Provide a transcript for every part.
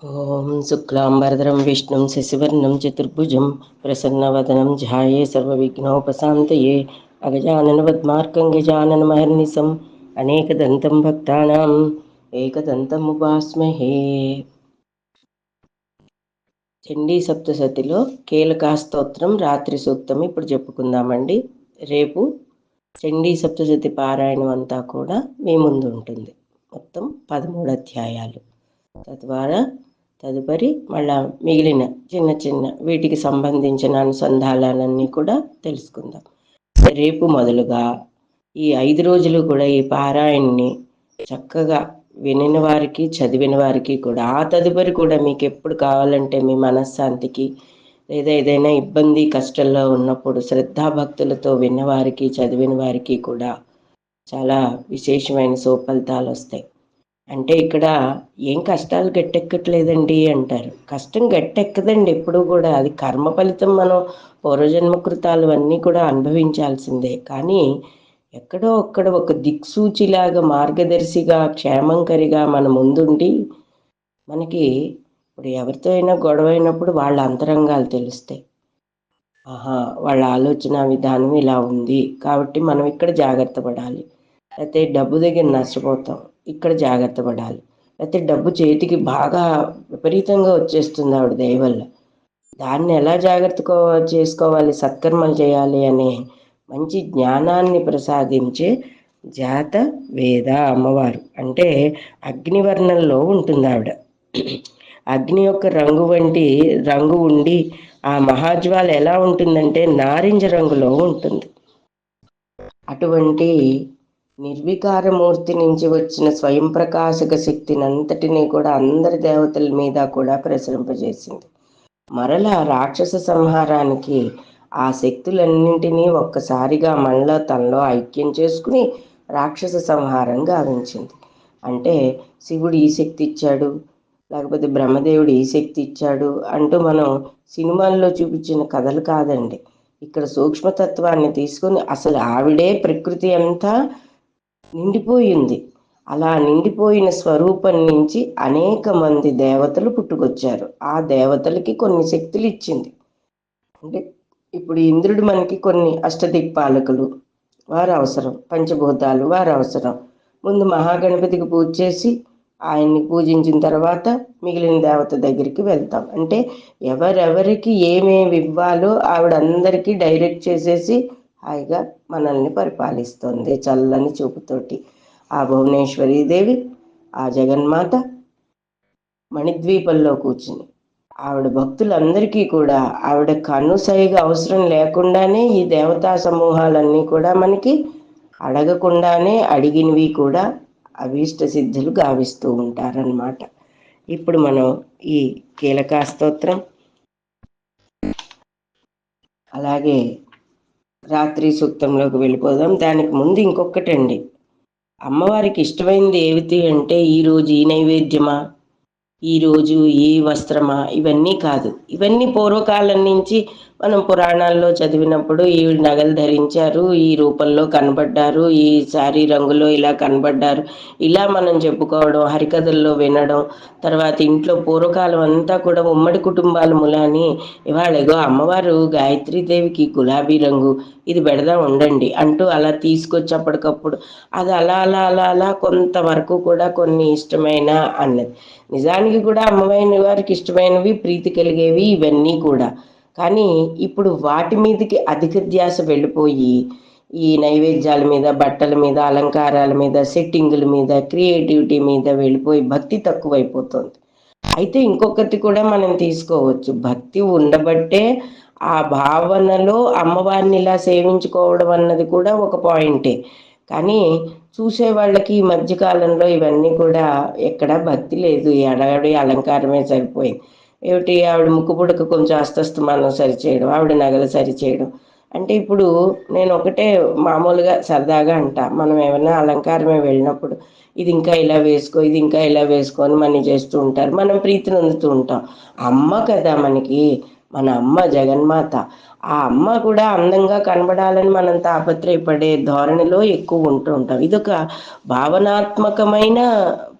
ఓం శుక్లాంబరధరం విష్ణుం శశివర్ణం చతుర్భుజం ప్రసన్నవదనం ధ్యాయే సర్వవిఘ్నోపశాంతయే అగజాననవద్మార్కం గజాననమహర్నిశం అనేకదంతం భక్తానాం ఏకదంతముపాస్మహే. చండీ సప్తశతిలో కీలకా స్తోత్రం రాత్రి సూక్తం ఇప్పుడు చెప్పుకుందామండి. రేపు చండీ సప్తశతి పారాయణం అంతా కూడా మీ ముందు ఉంటుంది. మొత్తం 13 అధ్యాయాలు. తదుపరి మళ్ళా మిగిలిన చిన్న చిన్న వీటికి సంబంధించిన అనుసంధానాలన్నీ కూడా తెలుసుకుందాం. రేపు మొదలుగా ఈ 5 రోజులు కూడా ఈ పారాయణని చక్కగా వినిన వారికి, చదివిన వారికి కూడా ఆ తదుపరి కూడా మీకు ఎప్పుడు కావాలంటే మీ మనశ్శాంతికి లేదా ఏదైనా ఇబ్బంది కష్టంలో ఉన్నప్పుడు శ్రద్ధాభక్తులతో విన్నవారికి, చదివిన వారికి కూడా చాలా విశేషమైన సుఫలితాలు వస్తాయి. అంటే ఇక్కడ ఏం కష్టాలు గట్టెక్కట్లేదండి అంటారు. కష్టం గట్టెక్కదండి ఎప్పుడు కూడా. అది కర్మ ఫలితం. మనం పూర్వజన్మ కృతాలు అన్నీ కూడా అనుభవించాల్సిందే. కానీ ఎక్కడో అక్కడ ఒక దిక్సూచిలాగా, మార్గదర్శిగా, క్షేమంకరిగా మన ముందుండి మనకి ఇప్పుడు ఎవరితో అయినా గొడవ అయినప్పుడు వాళ్ళ అంతరంగాలు తెలుస్తాయి. ఆహా, వాళ్ళ ఆలోచన విధానం ఇలా ఉంది కాబట్టి మనం ఇక్కడ జాగ్రత్త పడాలి. అయితే డబ్బు దగ్గర నష్టపోతాం, ఇక్కడ జాగ్రత్త పడాలి. అయితే డబ్బు చేతికి బాగా విపరీతంగా వచ్చేస్తుంది ఆవిడ దయ వల్ల. దాన్ని ఎలా చేసుకోవాలి, సత్కర్మలు చేయాలి అనే మంచి జ్ఞానాన్ని ప్రసాదించే జాత వేద అమ్మవారు. అంటే అగ్నివర్ణంలో ఉంటుంది ఆవిడ. అగ్ని యొక్క రంగు ఉండి ఆ మహాజ్వాల ఎలా ఉంటుందంటే నారింజ రంగులో ఉంటుంది. అటువంటి నిర్వికారమూర్తి నుంచి వచ్చిన స్వయం ప్రకాశక శక్తిని అంతటినీ కూడా అందరి దేవతల మీద కూడా ప్రసరింపజేసింది. మరలా రాక్షస సంహారానికి ఆ శక్తులన్నింటినీ ఒక్కసారిగా మనలో తనలో ఐక్యం చేసుకుని రాక్షస సంహారం గావించింది. అంటే శివుడు ఈ శక్తి ఇచ్చాడు, లేకపోతే బ్రహ్మదేవుడు ఈ శక్తి ఇచ్చాడు అంటూ మనం సినిమాల్లో చూపించిన కథలు కాదండి. ఇక్కడ సూక్ష్మతత్వాన్ని తీసుకుని అసలు ఆవిడే ప్రకృతి అంతా నిండిపోయింది. అలా నిండిపోయిన స్వరూపం నుంచి అనేక మంది దేవతలు పుట్టుకొచ్చారు. ఆ దేవతలకి కొన్ని శక్తులు ఇచ్చింది. అంటే ఇప్పుడు ఇంద్రుడు మనకి కొన్ని అష్టదిక్పాలకులు వారు అవసరం, పంచభూతాలు వారు అవసరం. ముందు మహాగణపతికి పూజ చేసి ఆయన్ని పూజించిన తర్వాత మిగిలిన దేవత దగ్గరికి వెళ్తాం. అంటే ఎవరెవరికి ఏమేమి ఇవ్వాలో ఆవిడ అందరికీ డైరెక్ట్ చేసేసి హాయిగా మనల్ని పరిపాలిస్తుంది చల్లని చూపుతోటి. ఆ భువనేశ్వరీదేవి, ఆ జగన్మాత మణిద్వీపంలో కూర్చుని ఆవిడ భక్తులందరికీ కూడా ఆవిడ కన్నుసైగా అవసరం లేకుండానే ఈ దేవతా సమూహాలన్నీ కూడా మనకి అడగకుండానే అడిగినవి కూడా అభీష్ట సిద్ధులు గావిస్తూ ఉంటారన్నమాట. ఇప్పుడు మనం ఈ కీలకా స్తోత్రం అలాగే రాత్రి సూక్తంలోకి వెళ్ళిపోదాం. దానికి ముందు ఇంకొకటండి, అమ్మవారికి ఇష్టమైనది ఏమిటి అంటే ఈరోజు ఈ నైవేద్యమా, ఈరోజు ఈ వస్త్రమా, ఇవన్నీ కాదు. ఇవన్నీ పూర్వకాలం నుంచి మనం పురాణాల్లో చదివినప్పుడు ఈ నగలు ధరించారు, ఈ రూపంలో కనబడ్డారు, ఈ శారీ రంగులో ఇలా కనబడ్డారు, ఇలా మనం చెప్పుకోవడం, హరికథల్లో వినడం. తర్వాత ఇంట్లో పూర్వకాలం అంతా కూడా ఉమ్మడి కుటుంబాల మూలాని ఇవాళ ఏగో అమ్మవారు గాయత్రీదేవికి గులాబీ రంగు ఇది పెడదాం ఉండండి అంటూ అలా తీసుకొచ్చి అప్పటికప్పుడు అది అలా అలా అలా అలా కొంతవరకు కూడా కొన్ని ఇష్టమైన అన్నది. నిజానికి కూడా అమ్మవారి వారికి ఇష్టమైనవి, ప్రీతి కలిగేవి ఇవన్నీ కూడా. కానీ ఇప్పుడు వాటి మీదకి అధిక ధ్యాస వెళ్ళిపోయి ఈ నైవేద్యాల మీద, బట్టల మీద, అలంకారాల మీద, సెట్టింగుల మీద, క్రియేటివిటీ మీద వెళ్ళిపోయి భక్తి తక్కువైపోతుంది. అయితే ఇంకొకటి కూడా మనం తీసుకోవచ్చు. భక్తి ఉండబట్టే ఆ భావనలో అమ్మవారిని ఇలా సేవించుకోవడం అన్నది కూడా ఒక పాయింటే. కానీ చూసే వాళ్ళకి ఈ మధ్యకాలంలో ఇవన్నీ కూడా ఎక్కడా భక్తి లేదు, ఈ అడగడి అలంకారమే సరిపోయింది. ఏమిటి ఆవిడ ముక్కు పుడక కొంచెం అస్తస్తమానం సరిచేయడం, ఆవిడ నగలు సరిచేయడం. అంటే ఇప్పుడు నేను ఒకటే మామూలుగా సరదాగా అంటా, మనం ఏమైనా అలంకారమే వెళ్ళినప్పుడు ఇది ఇంకా ఇలా వేసుకో, ఇది ఇంకా ఇలా వేసుకో అని మనం చేస్తూ ఉంటారు. మనం ప్రీతిని అందుతూ ఉంటాం. అమ్మ కదా మనకి, మన అమ్మ జగన్మాత. ఆ అమ్మ కూడా అందంగా కనబడాలని మనం తాపత్రయపడే ధోరణిలో ఎక్కువ ఉంటూ ఉంటాం. ఇదొక భావనాత్మకమైన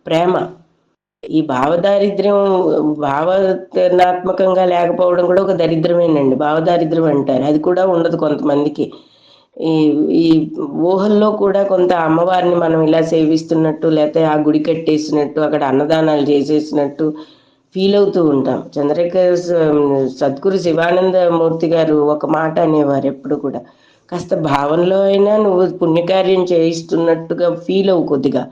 ప్రేమ. ఈ భావదారిద్ర్యం భావనాత్మకంగా లేకపోవడం కూడా ఒక దరిద్రమేనండి. భావదారిద్ర్యం అంటారు. అది కూడా ఉండదు కొంతమందికి. ఈ ఈ ఊహల్లో కూడా కొంత అమ్మవారిని మనం ఇలా సేవిస్తున్నట్టు, లేకపోతే ఆ గుడి కట్టేసినట్టు, అక్కడ అన్నదానాలు చేసేసినట్టు ఫీల్ అవుతూ ఉంటాం. సద్గురు శివానంద మూర్తి గారు ఒక మాట అనేవారు ఎప్పుడు కూడా, కాస్త భావనలో అయినా నువ్వు పుణ్యకార్యం చేయిస్తున్నట్టుగా ఫీల్ అవ్వు కొద్దిగా.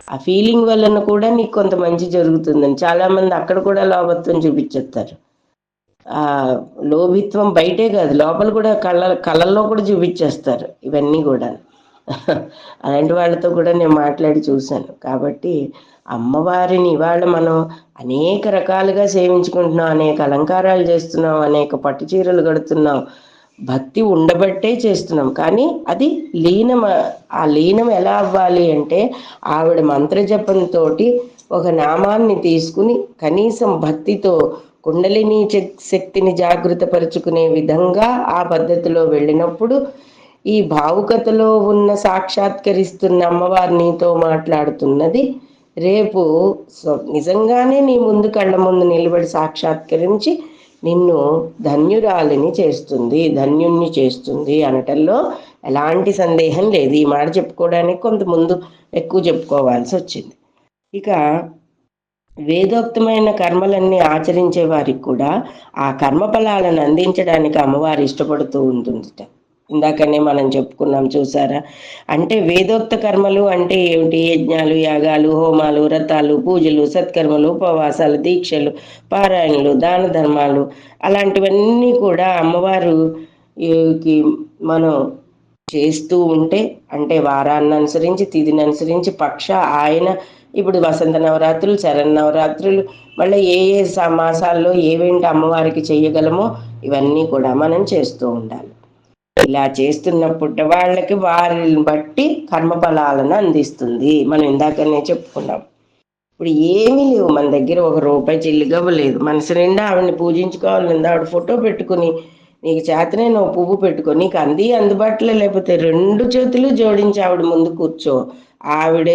ఆ ఫీలింగ్ వలన కూడా నీకు కొంత మంచి జరుగుతుందని. చాలా మంది అక్కడ కూడా లోభత్వం చూపించేస్తారు. ఆ లోభిత్వం బయటే కాదు, లోపల కూడా కళ్ళల్లో కూడా చూపించేస్తారు ఇవన్నీ కూడా. అలాంటి వాళ్ళతో కూడా నేను మాట్లాడి చూశాను. కాబట్టి అమ్మవారిని ఇవాళ మనం అనేక రకాలుగా సేవించుకుంటున్నాం, అనేక అలంకారాలు చేస్తున్నాం, అనేక పట్టు చీరలు కడుతున్నాం, భక్తి ఉండబట్టే చేస్తున్నాం. కానీ అది లీనం. ఆ లీనం ఎలా అవ్వాలి అంటే ఆవిడ మంత్రజపంతో ఒక నామాన్ని తీసుకుని కనీసం భక్తితో కుండలిని శక్తిని జాగృతపరుచుకునే విధంగా ఆ పద్ధతిలో వెళ్ళినప్పుడు ఈ భావుకతలో ఉన్న సాక్షాత్కరిస్తున్న అమ్మవారు నీతో మాట్లాడుతున్నది రేపు నిజంగానే నీ ముందు కళ్ళ ముందు నిలబడి సాక్షాత్కరించి నిన్ను ధన్యురాలిని చేస్తుంది, ధన్యుణ్ణి చేస్తుంది అనటంలో ఎలాంటి సందేహం లేదు. ఈ మాట చెప్పుకోవడానికి కొంత ముందు ఎక్కువ చెప్పుకోవాల్సి వచ్చింది. ఇక వేదోక్తమైన కర్మలన్నీ ఆచరించే వారికి కూడా ఆ కర్మఫలాలను అందించడానికి అమ్మవారు ఇష్టపడుతూ ఉంటుందిట. ఇందాకనే మనం చెప్పుకున్నాం చూసారా. అంటే వేదోక్త కర్మలు అంటే ఏమిటి? యజ్ఞాలు, యాగాలు, హోమాలు, వ్రతాలు, పూజలు, సత్కర్మలు, ఉపవాసాలు, దీక్షలు, పారాయణలు, దాన ధర్మాలు, అలాంటివన్నీ కూడా అమ్మవారు మనం చేస్తూ ఉంటే, అంటే వారాన్ని అనుసరించి, తిథిని అనుసరించి, ఆయన ఇప్పుడు వసంత నవరాత్రులు, శరన్నవరాత్రులు, మళ్ళీ ఏ ఏ మాసాల్లో ఏవేంటి అమ్మవారికి చేయగలమో ఇవన్నీ కూడా మనం చేస్తూ ఉండాలి. ఇలా చేస్తున్నప్పుడు వాళ్ళకి వారిని బట్టి కర్మఫలాలను అందిస్తుంది. మనం ఇందాకనే చెప్పుకున్నాం. ఇప్పుడు ఏమీ లేవు మన దగ్గర, ₹1 చిల్లిగవ్వలేదు, మనసు నిండా ఆవిడని పూజించుకోవాలని ఆవిడ ఫోటో పెట్టుకుని నీకు చేతనే నువ్వు పువ్వు పెట్టుకో, నీకు అందుబాటులో లేకపోతే 2 చేతులు జోడించి ఆవిడ ముందు కూర్చో. ఆవిడ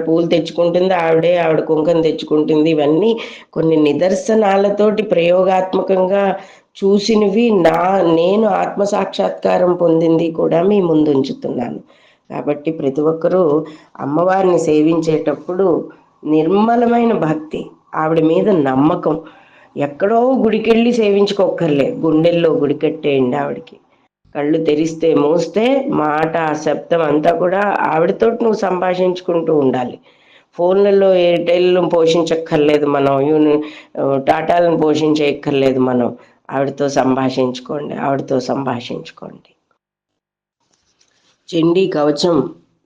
పూలు తెచ్చుకుంటుంది, ఆవిడ కుంకం తెచ్చుకుంటుంది. ఇవన్నీ కొన్ని నిదర్శనాలతోటి ప్రయోగాత్మకంగా చూసినవి. నేను ఆత్మసాక్షాత్కారం పొందింది కూడా మీ ముందు ఉంచుతున్నాను. కాబట్టి ప్రతి ఒక్కరూ అమ్మవారిని సేవించేటప్పుడు నిర్మలమైన భక్తి, ఆవిడ మీద నమ్మకం, ఎక్కడో గుడికెళ్ళి సేవించుకోక్కర్లే, గుండెల్లో గుడి కట్టేయండి ఆవిడకి. కళ్ళు తెరిస్తే మూస్తే మాట శబ్దం అంతా కూడా ఆవిడతో నువ్వు సంభాషించుకుంటూ ఉండాలి. ఫోన్లలో ఎయిర్టెల్ను పోషించక్కర్లేదు మనం, టాటాలను పోషించక్కర్లేదు మనం. ఆవిడతో సంభాషించుకోండి. చండీ కవచం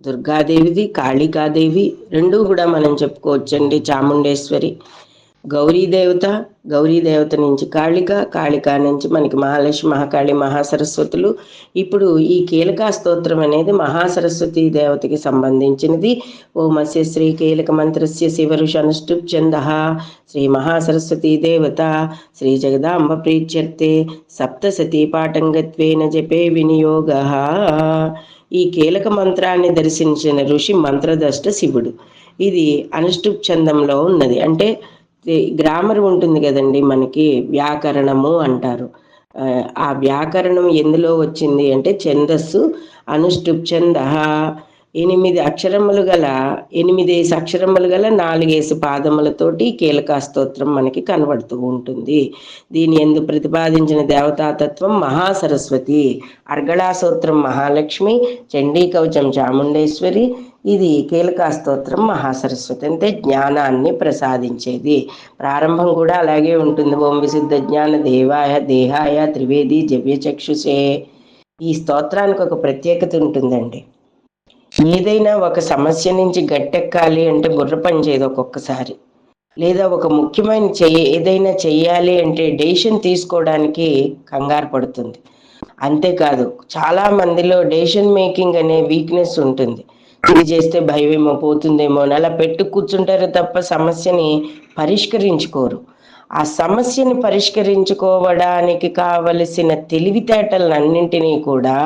దుర్గాదేవిది, కాళికాదేవి రెండూ కూడా మనం చెప్పుకోవచ్చండి. చాముండేశ్వరి, గౌరీదేవత నుంచి కాళిక నుంచి మనకి మహాలక్ష్మి, మహాకాళి, మహాసరస్వతులు. ఇప్పుడు ఈ కీలకా స్తోత్రం అనేది మహాసరస్వతి దేవతకి సంబంధించినది. ఓమస్య శ్రీ కీలక మంత్రస్య శివరుషనుష్ఠుప్ ఛంద శ్రీ మహాసరస్వతీ దేవత శ్రీ జగదాంబ ప్రీత్యర్థే సప్తసతీ పాఠంగత్వేన జపే వినియోగ. ఈ కీలక మంత్రాన్ని దర్శించిన ఋషి మంత్రదష్ట శివుడు. ఇది అనుష్ఠుప్ ఛందంలో ఉన్నది. అంటే గ్రామర్ ఉంటుంది కదండి మనకి, వ్యాకరణము అంటారు. ఆ వ్యాకరణం ఎందులో వచ్చింది అంటే ఛందస్సు అనుష్ఠుప్ ఛంద. 8 అక్షరములు గల 4 పాదములతోటి కీలకా స్తోత్రం మనకి కనబడుతూ ఉంటుంది. దీని యందు ప్రతిపాదించిన దేవతాతత్వం మహాసరస్వతి, అర్గళా సూత్రం మహాలక్ష్మి, చండీ కవచం చాముండేశ్వరి, ఇది కీలకా స్తోత్రం మహాసరస్వతి, అంటే జ్ఞానాన్ని ప్రసాదించేది. ప్రారంభం కూడా అలాగే ఉంటుంది. ఓం విశుద్ధ జ్ఞాన దేహాయ త్రివేది జవ్యచక్షుషే. ఈ స్తోత్రానికి ఒక ప్రత్యేకత ఉంటుందండి. ఏదైనా ఒక సమస్య నుంచి గట్టెక్కాలి అంటే బుర్ర పని చేయదు ఒక్కొక్కసారి, లేదా ఒక ముఖ్యమైన ఏదైనా చెయ్యాలి అంటే డెసిషన్ తీసుకోవడానికి కంగారు పడుతుంది. అంతేకాదు చాలా మందిలో డెసిషన్ మేకింగ్ అనే వీక్నెస్ ఉంటుంది. ఇది చేస్తే భయమేమో పోతుందేమో అని అలా పెట్టు కూర్చుంటారు తప్ప సమస్యని పరిష్కరించుకోరు. ఆ సమస్యని పరిష్కరించుకోవడానికి కావలసిన తెలివితేటలన్నింటినీ కూడా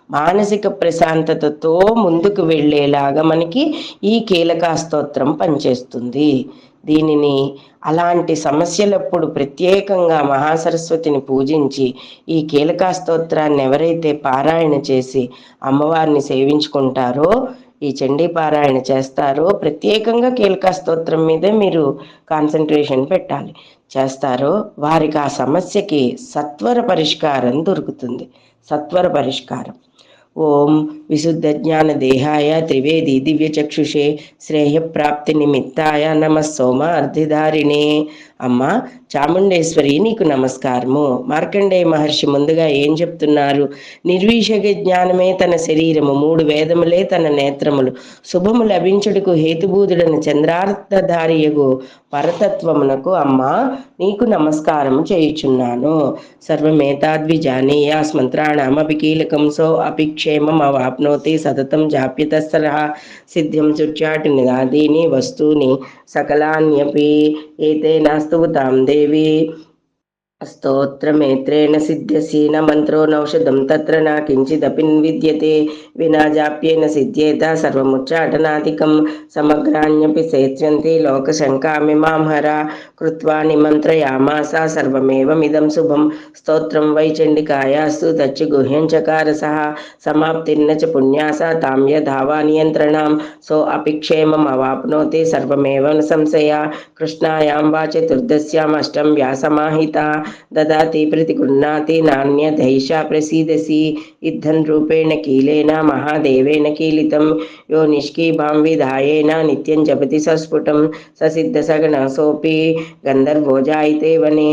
మానసిక ప్రశాంతతతో ముందుకు వెళ్ళేలాగా మనకి ఈ కీలకా స్తోత్రం పనిచేస్తుంది. దీనిని అలాంటి సమస్యలప్పుడు ప్రత్యేకంగా మహాసరస్వతిని పూజించి ఈ కీలకా స్తోత్రాన్ని ఎవరైతే పారాయణ చేసి అమ్మవారిని సేవించుకుంటారో, ఈ చండీ పారాయణ చేస్తారో, ప్రత్యేకంగా కీలకా స్తోత్రం మీదే మీరు కాన్సన్ట్రేషన్ పెట్టాలి, చేస్తారో వారికి ఆ సమస్యకి సత్వర పరిష్కారం దొరుకుతుంది. సత్వర పరిష్కారం. ఓం విశుద్ధ జ్ఞాన దేహాయ త్రివేది దివ్యచక్షుషే శ్రేయప్రాప్తి నిమిత్తాయ నమ సోమ అర్ధిధారిణే. అమ్మ చాముండేశ్వరి నీకు నమస్కారము. మార్కండేయ మహర్షి ముందుగా ఏం చెప్తున్నారు? నిర్వీషక జ్ఞానమే తన శరీరము, 3 వేదములే తన నేత్రములు, శుభము లభించుటకు హేతుబూధుడని చంద్రార్థధారియగు పరతత్వమునకు అమ్మ నీకు నమస్కారము చేయుచున్నాను. సర్వమేతాద్విజానీయాస్ మంత్రాణమపి కీలకం సో అపిక్షేమం అవాప్నోతి సతతం జాప్యతస్తరః సిద్ధ్యం చుచ్చాటి నిదాదీని వస్తూని సకలాన్యపి ఏతేన స్తుతాం దేవి స్తోత్రమేత్రేణ సిద్ధ్యసి న మంత్రో నౌషధం తత్ర నా కించిదపి విద్యతే వినా జాప్యేన సిద్ధ్యేత సర్వముచ్చాటనాదికం సమగ్రాణ్యపి సేత్యంతి లోకశంకామిమాం హర కృత్వా నిమంత్రయామాస సర్వమేవమిదం శుభం స్తోత్రం వై చండికాయాస్తు తచ్చు గుహ్యం చకార సహ సమాప్తిర్న చ పుణ్యాస తాం యధావా నియంత్రణాం సో అపిక్షేమం అవాప్నోతి సర్వమేవ న సంశయ కృష్ణాయాం వా చతుర్దశ్యాం అష్టం వ్యాసమాహిత దదాతి ప్రతిగృహ్ణాతి నాణ్యధైషా ప్రసీదసి ఇద్ధన్ రూపేణ కీలేన మహాదేవేన కీలితం యో నిష్కీభాం విధాయేన నిత్యం జపతి సస్ఫుటం ససిద్ధ సగణసోపి గంధర్వో జాయితే వనే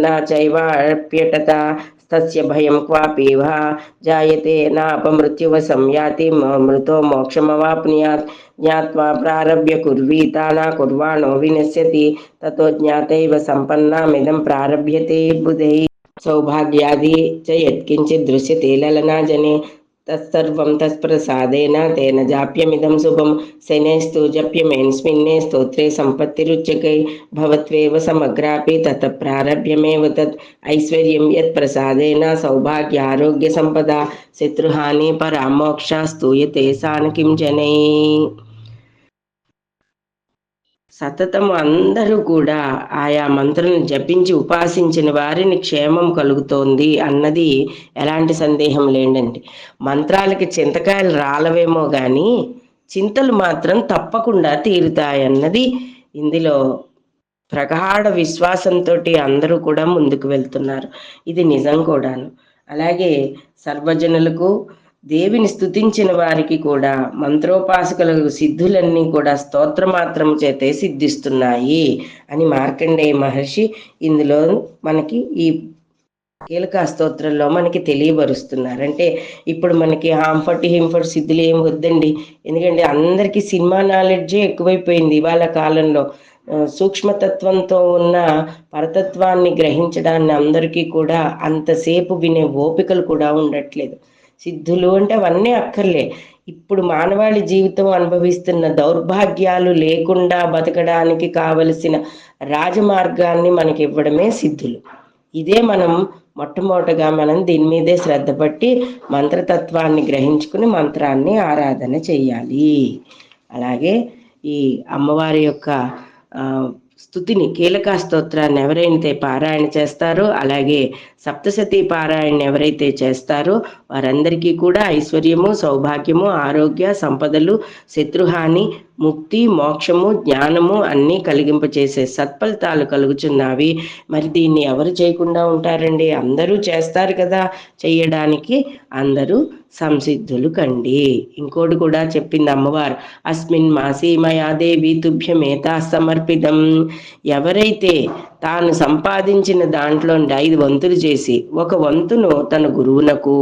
నా చైవాప్యటత తస్య భయం క్వాపి వా జాయతే నాపమృత్యువశం యాతి మృతో మోక్షమవాప్నుయాత్ జ్ఞాత్వా ప్రారభ్య కుర్వీత నా కుర్వాణో వినశ్యతి తతో జ్ఞాతైవ సంపన్నామిదం ప్రారభ్యతే బుధై సౌభాగ్యాది చ యత్కించిద్ దృశ్యతే లలనా జనే తత్సర్వం తత్ప్రసాదేన తేన జాప్యమిదం శుభం శనేస్తు జప్యమేస్మిన్నే స్తోత్రే సంపత్తిరుచ్యకై భవత్వేవ సమగ్రాపి తత ప్రారభ్యమేవ తత్ ఐశ్వర్యం యత్ ప్రసాదేన సౌభాగ్యారోగ్య సంపద శత్రుహాని పరామోక్ష స్తూయతే సాన కిం జనై. సతతం అందరూ కూడా ఆయా మంత్రాలను జపించి ఉపాసించిన వారిని క్షేమం కలుగుతోంది అన్నది ఎలాంటి సందేహం లేదండి. మంత్రాలకి చింతకాయలు రాలవేమో కానీ చింతలు మాత్రం తప్పకుండా తీరుతాయన్నది ఇందులో ప్రగాఢ విశ్వాసంతో అందరూ కూడా ముందుకు వెళ్తున్నారు. ఇది నిజం కూడాను. అలాగే సర్వజనులకు దేవిని స్తుతించిన వారికి కూడా మంత్రోపాసకులకు సిద్ధులన్నీ కూడా స్తోత్రమాత్రం చేతే సిద్ధిస్తున్నాయి అని మార్కండేయ మహర్షి ఇందులో మనకి ఈ కీలకా స్తోత్రంలో మనకి తెలియబరుస్తున్నారు. అంటే ఇప్పుడు మనకి హాంఫర్ట్ హింఫర్ట్ సిద్ధులు ఏం వద్దండి, ఎందుకంటే అందరికీ సినిమా నాలెడ్జే ఎక్కువైపోయింది ఇవాళ కాలంలో. సూక్ష్మతత్వంతో ఉన్న పరతత్వాన్ని గ్రహించడాన్ని అందరికీ కూడా అంతసేపు వినే ఓపికలు కూడా ఉండట్లేదు. సిద్ధులు అంటే అవన్నీ అక్కర్లే. ఇప్పుడు మానవాళి జీవితం అనుభవిస్తున్న దౌర్భాగ్యాలు లేకుండా బతకడానికి కావలసిన రాజమార్గాన్ని మనకి ఇవ్వడమే సిద్ధులు. ఇదే మనం మొట్టమొదటగా మనం దీని మీదే శ్రద్ధ పట్టి మంత్రతత్వాన్ని గ్రహించుకుని మంత్రాన్ని ఆరాధన చెయ్యాలి. అలాగే ఈ అమ్మవారి యొక్క స్తుతిని కీలకా స్తోత్రాన్ని ఎవరైతే పారాయణ చేస్తారో, అలాగే సప్తశతీ పారాయణ ఎవరైతే చేస్తారో వారందరికీ కూడా ఐశ్వర్యము, సౌభాగ్యము, ఆరోగ్య, సంపదలు, శత్రుహాని, ముక్తి, మోక్షము, జ్ఞానము అన్నీ కలిగింపచేసే సత్ఫలితాలు కలుగుచున్నవి. మరి దీన్ని ఎవరు చేయకుండా ఉంటారండి? అందరూ చేస్తారు కదా. చెయ్యడానికి అందరూ సంసిద్ధులు కండి. ఇంకోటి కూడా చెప్పింది అమ్మవారు, అస్మిన్ మాసి మయా దేవి తుభ్యమేతా సమర్పితం. ఎవరైతే తాను సంపాదించిన దాంట్లో 5 వంతులు చేసి 1 వంతును తన గురువునకు,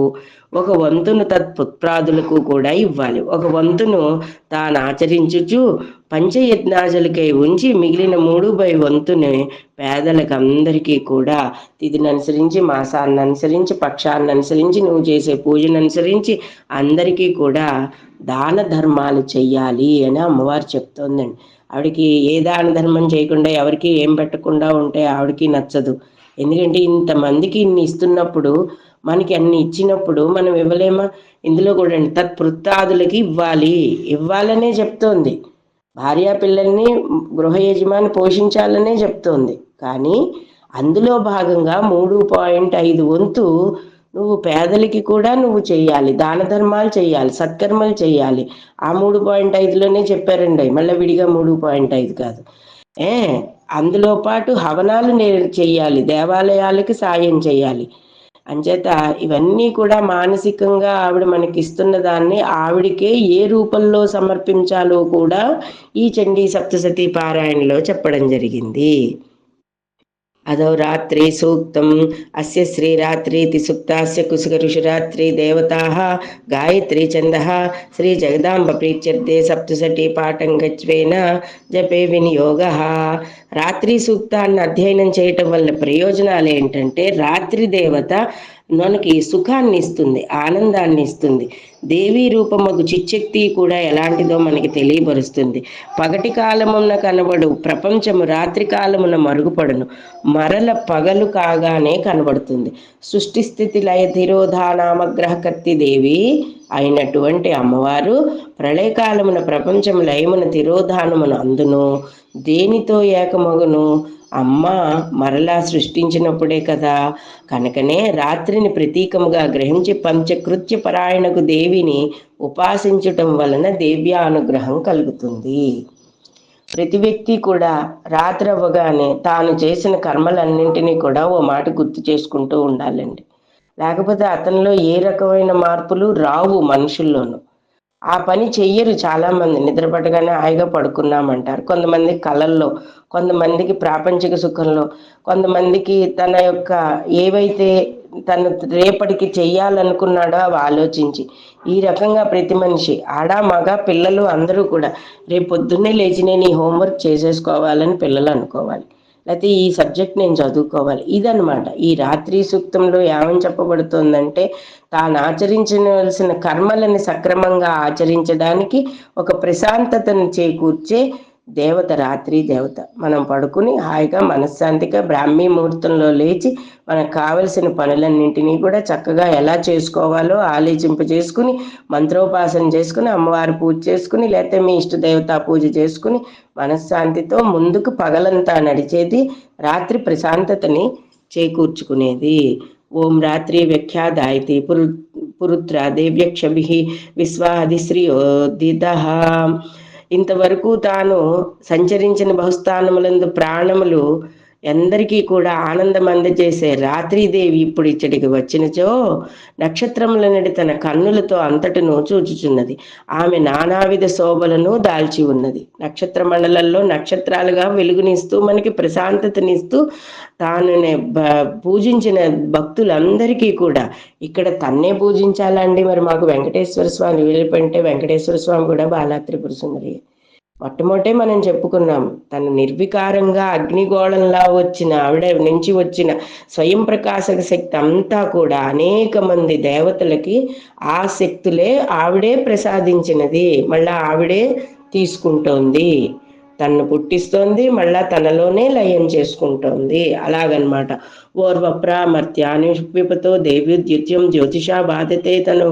1 వంతును తత్పుత్రాదులకు కూడా ఇవ్వాలి. 1 వంతును తాను ఆచరించుచు పంచయజ్ఞాజులకై ఉంచి మిగిలిన 3/4 వంతుని పేదలకు అందరికీ కూడా తిథిని అనుసరించి, మాసాన్ని అనుసరించి, పక్షాన్ని అనుసరించి, నువ్వు చేసే పూజను అనుసరించి అందరికీ కూడా దాన ధర్మాలు చెయ్యాలి అని అమ్మవారు చెప్తోందండి. ఆవిడకి ఏ దాన ధర్మం చేయకుండా ఎవరికి ఏం పెట్టకుండా ఉంటే ఆవిడకి నచ్చదు. ఎందుకంటే ఇంతమందికి ఇన్ని ఇస్తున్నప్పుడు, మనకి అన్ని ఇచ్చినప్పుడు మనం ఇవ్వలేమా? ఇందులో కూడా తత్పుత్రాదులకి ఇవ్వాలనే చెప్తోంది. భార్యా పిల్లల్ని గృహ యజమాని పోషించాలనే చెప్తోంది. కానీ అందులో భాగంగా 3.5 వంతు నువ్వు పేదలకి కూడా నువ్వు చెయ్యాలి, దాన ధర్మాలు చెయ్యాలి, సత్కర్మలు చెయ్యాలి. ఆ 3.5లోనే చెప్పారండి, మళ్ళీ విడిగా 3.5 కాదు. అందులో పాటు హవనాలు చెయ్యాలి, దేవాలయాలకి సాయం చేయాలి. అంచేత ఇవన్నీ కూడా మానసికంగా ఆవిడ మనకి ఇస్తున్న దాన్ని ఆవిడికే ఏ రూపంలో సమర్పించాలో కూడా ఈ చండీ సప్తసతి పారాయణలో చెప్పడం జరిగింది. అదో రాత్రి సూక్తం అస్య శ్రీరాత్రీతి సుప్తాస్య కుసుక ఋషిరాత్రి దేవతాః గాయత్రీ ఛందః శ్రీ జగదాంబ ప్రీత్యర్థే సప్తసటి పాఠం గచ్వేన జపే వినియోగః. రాత్రి సూక్తాన్ని అధ్యయనం చేయటం వల్ల ప్రయోజనాలు ఏంటంటే, రాత్రి దేవత మనకి సుఖాన్ని ఇస్తుంది, ఆనందాన్ని ఇస్తుంది. దేవీ రూపముకు చిచ్చక్తి కూడా ఎలాంటిదో మనకి తెలియపరుస్తుంది. పగటి కాలమున కనబడు ప్రపంచము రాత్రి కాలమున మరుగుపడును, మరల పగలు కాగానే కనబడుతుంది. సృష్టి స్థితి లయ తిరోధానామగ్రహకర్తి దేవి అయినటువంటి అమ్మవారు ప్రళయకాలమున ప్రపంచం లయమున తిరోధానమును అందును దేనితో ఏకమగును? అమ్మ మరలా సృష్టించినప్పుడే కదా. కనుకనే రాత్రిని ప్రతీకముగా గ్రహించి పంచకృత్య పరాయణకు దేవిని ఉపాసించటం వలన దేవ్యానుగ్రహం కలుగుతుంది. ప్రతి వ్యక్తి కూడా రాత్రి అవ్వగానే తాను చేసిన కర్మలన్నింటినీ కూడా ఓ మాట గుర్తు చేసుకుంటూ ఉండాలండి. లేకపోతే అతనిలో ఏ రకమైన మార్పులు రావు మనుషుల్లోనూ. ఆ పని చెయ్యరు చాలామంది. నిద్రపట్టగానే హాయిగా పడుకున్నామంటారు. కొంతమంది కళల్లో, కొంతమందికి ప్రాపంచిక సుఖంలో, కొంతమందికి తన యొక్క ఏవైతే తను రేపటికి చెయ్యాలనుకున్నాడో అవి ఆలోచించి, ఈ రకంగా ప్రతి మనిషి ఆడ మగ పిల్లలు అందరూ కూడా రేపు పొద్దున్నే లేచి నేను ఈ హోంవర్క్ చేసేసుకోవాలని పిల్లలు అనుకోవాలి, లేకపోతే ఈ సబ్జెక్ట్ నేను చదువుకోవాలి. ఇదనమాట ఈ రాత్రి సూక్తంలో ఏమని చెప్పబడుతుందంటే, తాను ఆచరించవలసిన కర్మలని సక్రమంగా ఆచరించడానికి ఒక ప్రశాంతతను చేకూర్చే దేవత రాత్రి దేవత. మనం పడుకుని హాయిగా మనశ్శాంతిగా బ్రాహ్మీ ముహూర్తంలో లేచి మనకు కావలసిన పనులన్నింటినీ కూడా చక్కగా ఎలా చేసుకోవాలో ఆలోచింపజేసుకుని మంత్రోపాసన చేసుకుని అమ్మవారి పూజ చేసుకుని, లేకపోతే మీ ఇష్ట దేవతా పూజ చేసుకుని మనశ్శాంతితో ముందుకు పగలంతా నడిచేది రాత్రి ప్రశాంతతని చేకూర్చుకునేది. ఓం రాత్రి వ్యాఖ్యాదాయతి పురుత్ర దేవ్యక్షభి విశ్వాదిశ్రియోదిత. ఇంతవరకు తాను సంచరించిన బహుస్థానములందు ప్రాణములు ఎందరికీ కూడా ఆనందం అందజేసే రాత్రిదేవి ఇప్పుడు ఇచ్చడికి వచ్చినచో నక్షత్రములనడి తన కన్నులతో అంతటను చూచుచున్నది. ఆమె నానావిధ శోభలను దాల్చి ఉన్నది. నక్షత్ర మండలంలో నక్షత్రాలుగా వెలుగునిస్తూ మనకి ప్రశాంతతనిస్తూ తాను పూజించిన భక్తులందరికీ కూడా ఇక్కడ తన్నే పూజించాలండి. మరి మాకు వెంకటేశ్వర స్వామి వెళ్ళిపోయింటే వెంకటేశ్వర స్వామి కూడా బాలాత్రిపుర సుందరి. మొట్టమొదటే మనం చెప్పుకున్నాం, తను నిర్వికారంగా అగ్నిగోళంలా వచ్చిన ఆవిడ నుంచి వచ్చిన స్వయం ప్రకాశక శక్తి అంతా కూడా అనేక మంది దేవతలకి ఆ శక్తులే ఆవిడే ప్రసాదించినది. మళ్ళా ఆవిడే తీసుకుంటోంది, తన్ను పుట్టిస్తోంది, మళ్ళా తనలోనే లయం చేసుకుంటోంది. అలాగనమాట. ఓర్వప్రామర్త్యాని విపతో దేవ్యుద్యుత్యం జ్యోతిషా బాధతే తను.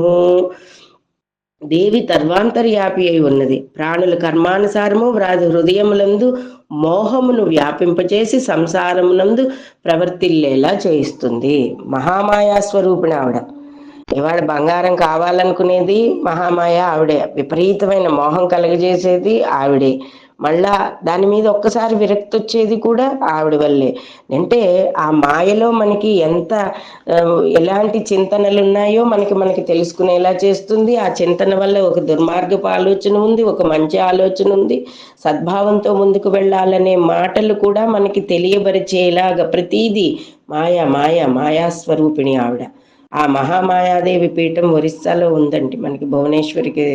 దేవి తర్వాంతర్యాపి అయి ఉన్నది. ప్రాణుల కర్మానుసారము వ్రాధి హృదయములందు మోహమును వ్యాపింపచేసి సంసారమునందు ప్రవర్తిల్లేలా చేయిస్తుంది. మహామాయా స్వరూపిణి ఆవిడ. ఇవాళ బంగారం కావాలనుకునేది మహామాయ ఆవిడే, విపరీతమైన మోహం కలగజేసేది ఆవిడే, మళ్ళా దాని మీద ఒక్కసారి విరక్తి వచ్చేది కూడా ఆవిడ వల్లే. అంటే ఆ మాయలో మనకి ఎంత ఎలాంటి చింతనలు ఉన్నాయో మనకి తెలుసుకునేలా చేస్తుంది. ఆ చింతన వల్ల ఒక దుర్మార్గపు ఆలోచన ఉంది, ఒక మంచి ఆలోచన ఉంది, సద్భావంతో ముందుకు వెళ్ళాలనే మాటలు కూడా మనకి తెలియబరిచేలాగా ప్రతీది మాయాస్వరూపిణి ఆవిడ. ఆ మహామాయాదేవి పీఠం ఒరిస్సాలో ఉందండి, మనకి భువనేశ్వరికి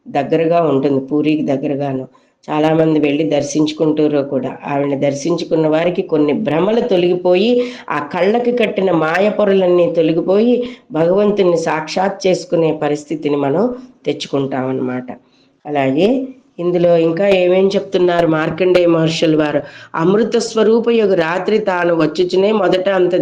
దగ్గరగా ఉంటుంది, పూరికి దగ్గరగాను. చాలామంది వెళ్ళి దర్శించుకుంటారో కూడా. ఆవిడని దర్శించుకున్న వారికి కొన్ని భ్రమలు తొలగిపోయి ఆ కళ్ళకి కట్టిన మాయ పొరలన్నీ తొలగిపోయి భగవంతుని సాక్షాత్ చేసుకునే పరిస్థితిని మనం తెచ్చుకుంటామన్నమాట. అలాగే ఇందులో ఇంకా ఏమేం చెప్తున్నారు మార్కండేయ మహర్షుల వారు? అమృత స్వరూప యొక్క రాత్రి తాను వచ్చుచునే మొదట అంత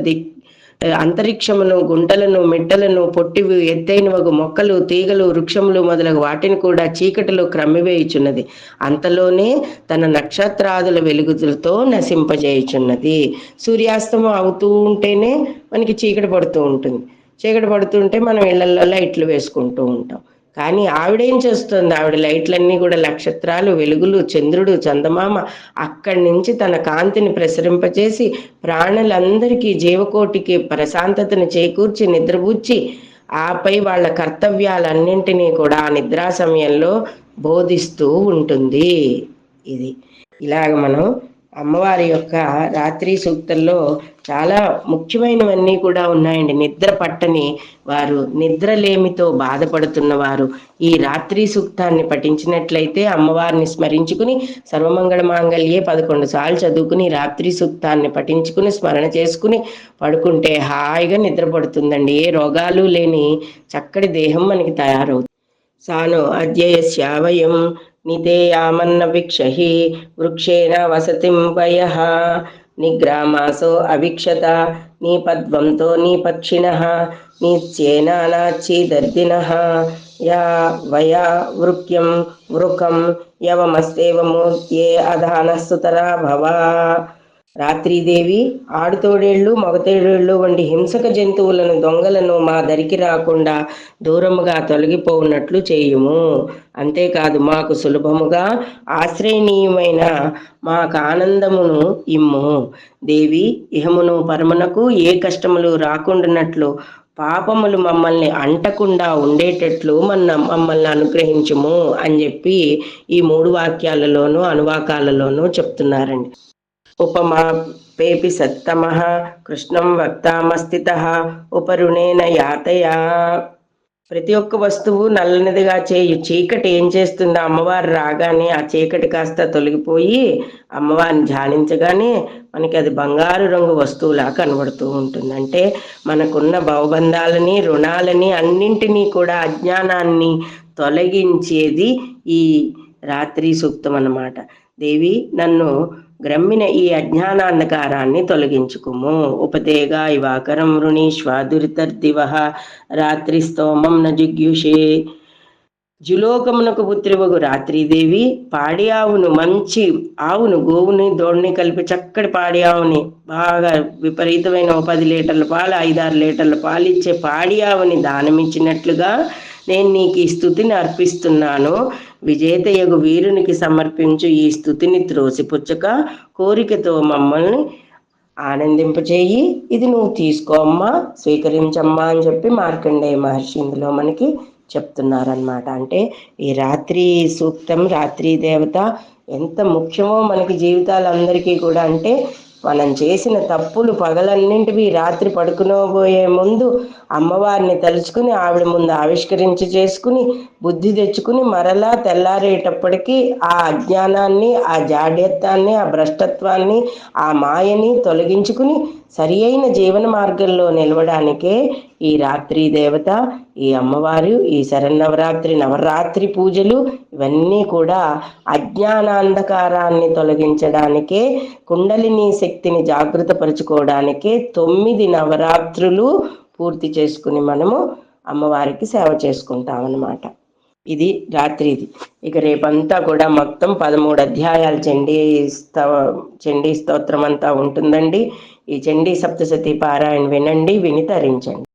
అంతరిక్షమును, గుంటలను, మిట్టలను, పొట్టివి, ఎత్తైనవగు మొక్కలు, తీగలు, వృక్షములు మొదలగు వాటిని కూడా చీకటిలో క్రమ్మివేయుచున్నది. అంతలోనే తన నక్షత్రాదుల వెలుగులతో నశింపజేయుచున్నది. సూర్యాస్తమం అవుతూ ఉంటేనే మనకి చీకటి పడుతూ ఉంటుంది. చీకటి పడుతుంటే మనం ఇళ్లలో లైట్లు వేసుకుంటూ ఉంటాం. కానీ ఆవిడేం చేస్తుంది? ఆవిడ లైట్లన్నీ కూడా నక్షత్రాలు, వెలుగులు, చంద్రుడు, చందమామ అక్కడి నుంచి తన కాంతిని ప్రసరింపచేసి ప్రాణులందరికీ, జీవకోటికి ప్రశాంతతను చేకూర్చి నిద్రపుచ్చి ఆపై వాళ్ళ కర్తవ్యాలన్నింటినీ కూడా ఆ నిద్రా సమయంలో బోధిస్తూ ఉంటుంది. ఇది ఇలాగ మనం అమ్మవారి యొక్క రాత్రి సూక్తంలో చాలా ముఖ్యమైనవన్నీ కూడా ఉన్నాయండి. నిద్ర పట్టని వారు, నిద్రలేమితో బాధపడుతున్న వారు ఈ రాత్రి సూక్తాన్ని పఠించినట్లయితే, అమ్మవారిని స్మరించుకుని సర్వమంగళ మాంగళ్యే 11 సార్లు చదువుకుని రాత్రి సూక్తాన్ని పఠించుకుని స్మరణ చేసుకుని పడుకుంటే హాయిగా నిద్రపడుతుందండి. ఏ రోగాలు లేని చక్కటి దేహం మనకి తయారవుతుంది. సానో అధ్యయస్యావయం నితేయామన్న విక్షహి వృక్షేణ వసతిం వయః నిగ్రామాసో అవిక్షత నీపద్వంతో నీపక్షిణః నీత్యేనానాచ్ఛీదర్దినః యా వయా వృక్యం వృకం యవమస్తేవమూర్త్యే అధానస్తుతరా భవ. రాత్రీదేవి ఆడుతోడేళ్ళు, మగతోడేళ్ళు వంటి హింసక జంతువులను, దొంగలను మా దరికి రాకుండా దూరముగా తొలగిపోవునట్లు చేయుము. అంతేకాదు మాకు సులభముగా ఆశ్రయనీయమైన మాకు ఆనందమును ఇమ్ము. దేవి, ఇహమును పరమునకు ఏ కష్టములు రాకుండానట్లు, పాపములు మమ్మల్ని అంటకుండా ఉండేటట్లు మమ్మల్ని అనుగ్రహించుము అని చెప్పి ఈ 3 వాక్యాలలోనూ అనువాకాలలోనూ చెప్తున్నారండి. ఉపమా పేపి సత్తమః కృష్ణం వక్తామస్థితః ఉపరుణేన యాతయా. ప్రతి ఒక్క వస్తువు నల్లనిదిగా చేయు చీకటి ఏం చేస్తుందో, అమ్మవారు రాగానే ఆ చీకటి కాస్త తొలగిపోయి అమ్మవారిని ధ్యానించగానే మనకి అది బంగారు రంగు వస్తువులా కనబడుతూ ఉంటుంది. అంటే మనకున్న భవబంధాలని, రుణాలని అన్నింటినీ కూడా, అజ్ఞానాన్ని తొలగించేది ఈ రాత్రి సూక్తం అన్నమాట. దేవి, నన్ను గ్రమ్మిన ఈ అజ్ఞానాంధకారాన్ని తొలగించుకుము. ఉపతేగా ఇవాకరం వృణీష్వాదురితర్దివః రాత్రి స్తోమం న జిగ్యుషే. జులోకమునకు పుత్రివగు రాత్రీదేవి పాడి ఆవును, మంచి ఆవును, గోవుని దోడిని కలిపి చక్కటి పాడి ఆవుని, బాగా విపరీతమైన 10 లీటర్ల పాలు, 5-6 లీటర్ల పాలు ఇచ్చే పాడి ఆవుని దానమిచ్చినట్లుగా నేను నీకు ఈ స్తుతిని అర్పిస్తున్నాను. విజేతయగు వీరునికి సమర్పించు ఈ స్తుతిని త్రోసిపుచ్చక కోరికతో మమ్మల్ని ఆనందింపచేయి. ఇది నువ్వు తీసుకో అమ్మా, స్వీకరించమ్మా అని చెప్పి మార్కండేయ మహర్షి ఇందులో మనకి చెప్తున్నారనమాట. అంటే ఈ రాత్రి సూక్తం, రాత్రి దేవత ఎంత ముఖ్యమో మనకి జీవితాలందరికీ కూడా. అంటే మనం చేసిన తప్పులు పగలన్నింటివి రాత్రి పడుకునబోయే ముందు అమ్మవారిని తలుచుకుని ఆవిడ ముందు ఆవిష్కరించి చేసుకుని బుద్ధి తెచ్చుకుని మరలా తెల్లారేటప్పటికీ ఆ అజ్ఞానాన్ని, ఆ జాడ్యత్వాన్ని, ఆ భ్రష్టత్వాన్ని, ఆ మాయని తొలగించుకుని సరి అయిన జీవన మార్గంలో నిలవడానికే ఈ రాత్రి దేవత, ఈ అమ్మవారు, ఈ శరన్నవరాత్రి, నవరాత్రి పూజలు ఇవన్నీ కూడా అజ్ఞానాంధకారాన్ని తొలగించడానికే, కుండలిని శక్తిని జాగృతపరుచుకోవడానికే 9 నవరాత్రులు పూర్తి చేసుకుని మనము అమ్మవారికి సేవ చేసుకుంటామన్నమాట. ఇది రాత్రిది. ఇక రేపంతా కూడా మొత్తం 13 అధ్యాయాలు చండీ స్తోత్రం అంతా ఉంటుందండి. ఈ చండీ సప్తశతి పారాయణ వినండి, విని తరించండి.